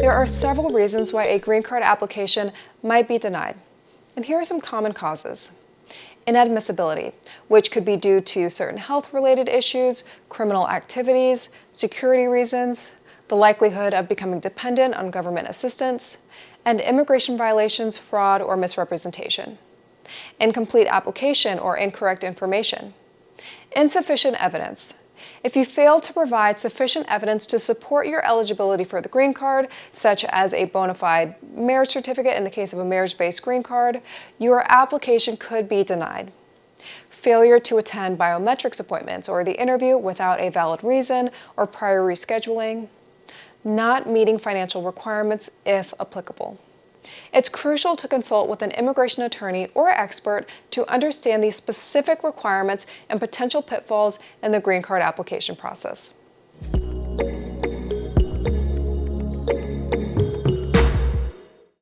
There are several reasons why a green card application might be denied. And here are some common causes. Inadmissibility, which could be due to certain health-related issues, criminal activities, security reasons, the likelihood of becoming dependent on government assistance, and immigration violations, fraud, or misrepresentation. Incomplete application or incorrect information. Insufficient evidence. If you fail to provide sufficient evidence to support your eligibility for the green card, such as a bona fide marriage certificate in the case of a marriage-based green card, your application could be denied. Failure to attend biometrics appointments or the interview without a valid reason or prior rescheduling. Not meeting financial requirements if applicable. It's crucial to consult with an immigration attorney or expert to understand the specific requirements and potential pitfalls in the green card application process.